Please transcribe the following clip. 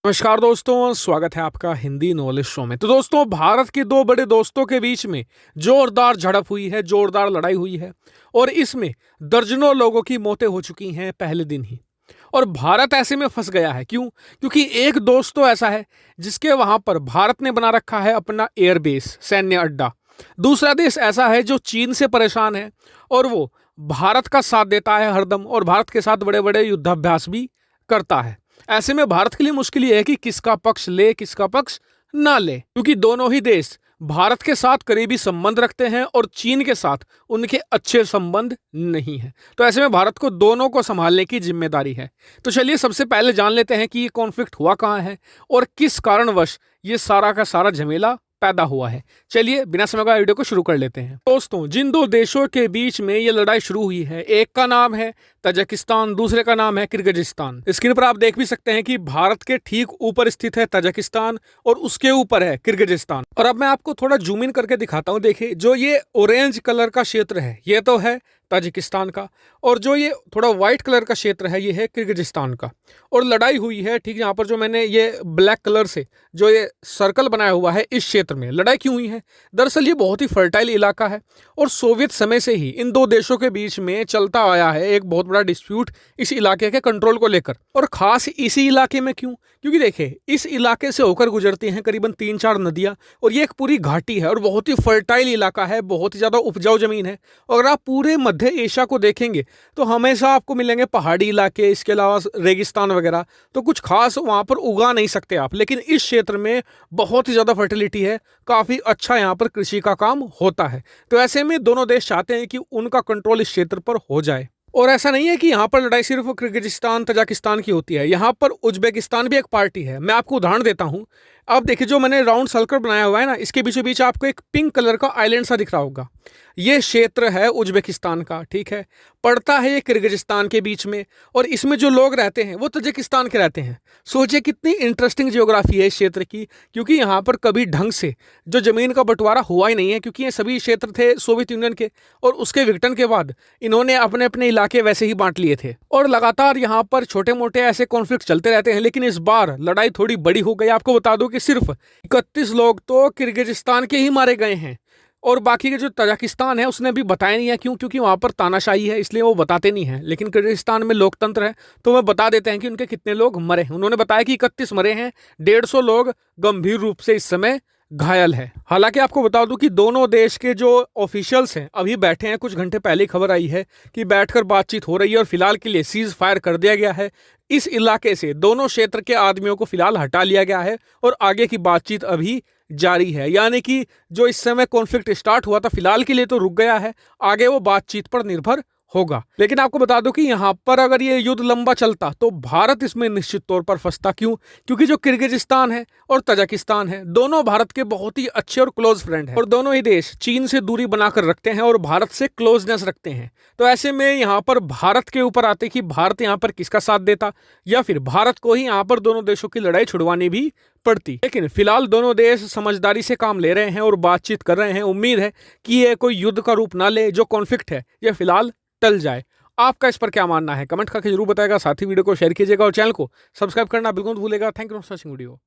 नमस्कार दोस्तों, स्वागत है आपका हिंदी नॉलेज शो में। तो दोस्तों, भारत के दो बड़े दोस्तों के बीच में जोरदार झड़प हुई है, जोरदार लड़ाई हुई है और इसमें दर्जनों लोगों की मौतें हो चुकी हैं पहले दिन ही। और भारत ऐसे में फंस गया है। क्यों? क्योंकि एक दोस्त तो ऐसा है जिसके वहां पर भारत ने बना रखा है अपना एयरबेस, सैन्य अड्डा। दूसरा देश ऐसा है जो चीन से परेशान है और वो भारत का साथ देता है हरदम और भारत के साथ बड़े बड़े युद्धाभ्यास भी करता है। ऐसे में भारत के लिए मुश्किल ये है कि किसका पक्ष ले, किसका पक्ष ना ले, क्योंकि दोनों ही देश भारत के साथ करीबी संबंध रखते हैं और चीन के साथ उनके अच्छे संबंध नहीं है। तो ऐसे में भारत को दोनों को संभालने की जिम्मेदारी है। तो चलिए सबसे पहले जान लेते हैं कि ये कॉन्फ्लिक्ट हुआ कहाँ है और किस कारणवश ये सारा का सारा झमेला पैदा हुआ है। चलिए बिना समय गवाए वीडियो को शुरू कर लेते हैं। दोस्तों, जिन दो देशों के बीच में ये लड़ाई शुरू हुई है, एक का नाम है तजाकिस्तान, दूसरे का नाम है किर्गिजिस्तान। स्क्रीन पर आप देख भी सकते हैं कि भारत के ठीक ऊपर स्थित है तजाकिस्तान और उसके ऊपर है किर्गिजिस्तान। और अब मैं आपको थोड़ा जूम इन करके दिखाता हूं। देखिए, जो ये ऑरेंज कलर का क्षेत्र है ये तो है ताजिकिस्तान का, और जो ये थोड़ा व्हाइट कलर का क्षेत्र है ये है किर्गिजिस्तान का। और लड़ाई हुई है ठीक यहाँ पर, जो मैंने ये ब्लैक कलर से जो ये सर्कल बनाया हुआ है, इस क्षेत्र में लड़ाई क्यों हुई है। दरअसल ये बहुत ही फर्टाइल इलाका है और सोवियत समय से ही इन दो देशों के बीच में चलता आया है एक बहुत बड़ा डिस्प्यूट इस इलाके के कंट्रोल को लेकर। और खास इसी इलाके में क्यों? क्योंकि देखिए, इस इलाके से होकर गुजरती हैं करीबन 3-4 नदियां और ये एक पूरी घाटी है और बहुत ही फर्टाइल इलाका है, बहुत ही ज़्यादा उपजाऊ जमीन है। और आप पूरे मध्य एशिया को देखेंगे तो हमेशा आपको मिलेंगे पहाड़ी इलाके, इसके अलावा रेगिस्तान वगैरह, तो कुछ खास वहाँ पर उगा नहीं सकते आप। लेकिन इस क्षेत्र में बहुत ही ज़्यादा फर्टिलिटी है, काफ़ी अच्छा यहाँ पर कृषि का काम होता है। तो ऐसे में दोनों देश चाहते हैं कि उनका कंट्रोल इस क्षेत्र पर हो जाए। और ऐसा नहीं है कि यहाँ पर लड़ाई सिर्फ किर्गिजिस्तान तजाकिस्तान की होती है, यहाँ पर उज्बेकिस्तान भी एक पार्टी है। मैं आपको उदाहरण देता हूँ। अब देखिए, जो मैंने राउंड सर्कल बनाया हुआ है ना, इसके बीचों बीच आपको एक पिंक कलर का आइलैंड सा दिख रहा होगा। ये क्षेत्र है उज्बेकिस्तान का, ठीक है। पड़ता है ये किर्गिजिस्तान के बीच में और इसमें जो लोग रहते हैं वो तजाकिस्तान के रहते हैं। सोचिए कितनी इंटरेस्टिंग जियोग्राफी है इस क्षेत्र की, क्योंकि यहाँ पर कभी ढंग से जो जमीन का बंटवारा हुआ ही नहीं है, क्योंकि ये सभी क्षेत्र थे सोवियत यूनियन के और उसके विघटन के बाद इन्होंने अपने अपने इलाके वैसे ही बांट लिए थे। और लगातार यहाँ पर छोटे मोटे ऐसे कॉन्फ्लिक्ट चलते रहते हैं, लेकिन इस बार लड़ाई थोड़ी बड़ी हो गई। आपको बता दूं कि सिर्फ 31 लोग तो किर्गिजिस्तान के ही मारे गए हैं और बाकी के जो तजाकिस्तान है उसने भी बताया नहीं है। क्यों? क्योंकि वहाँ पर तानाशाही है, इसलिए वो बताते नहीं हैं। लेकिन किर्गिस्तान में लोकतंत्र है तो वह बता देते हैं कि उनके कितने लोग मरे हैं। उन्होंने बताया कि 31 मरे हैं, 150 लोग गंभीर रूप से इस समय घायल है। हालांकि आपको बता दूं कि दोनों देश के जो ऑफिशियल्स हैं अभी बैठे हैं। कुछ घंटे पहले खबर आई है कि बैठकर बातचीत हो रही है और फिलहाल के लिए सीज फायर कर दिया गया है। इस इलाके से दोनों क्षेत्र के आदमियों को फिलहाल हटा लिया गया है और आगे की बातचीत अभी जारी है। यानी कि जो इस समय कॉन्फ्लिक्ट स्टार्ट हुआ था फिलहाल के लिए तो रुक गया है, आगे वो बातचीत पर निर्भर होगा। लेकिन आपको बता दूं कि यहाँ पर अगर ये युद्ध लंबा चलता तो भारत इसमें निश्चित तौर पर फंसता। क्यों? क्योंकि जो किर्गिजिस्तान है और तजाकिस्तान है, दोनों भारत के बहुत ही अच्छे और क्लोज फ्रेंड हैं और दोनों ही देश चीन से दूरी बनाकर रखते हैं और भारत से क्लोजनेस रखते हैं। तो ऐसे में यहाँ पर भारत के ऊपर आते कि भारत यहाँ पर किसका साथ देता, या फिर भारत को ही यहाँ पर दोनों देशों की लड़ाई छुड़वानी भी पड़ती। लेकिन फिलहाल दोनों देश समझदारी से काम ले रहे हैं और बातचीत कर रहे हैं। उम्मीद है कि ये कोई युद्ध का रूप ना ले, जो कॉन्फ्लिक्ट है ये फिलहाल टल जाए। आपका इस पर क्या मानना है? कमेंट करके जरूर बताएगा। साथ ही वीडियो को शेयर कीजिएगा और चैनल को सब्सक्राइब करना बिल्कुल मत भूलिएगा। Thank you for watching video.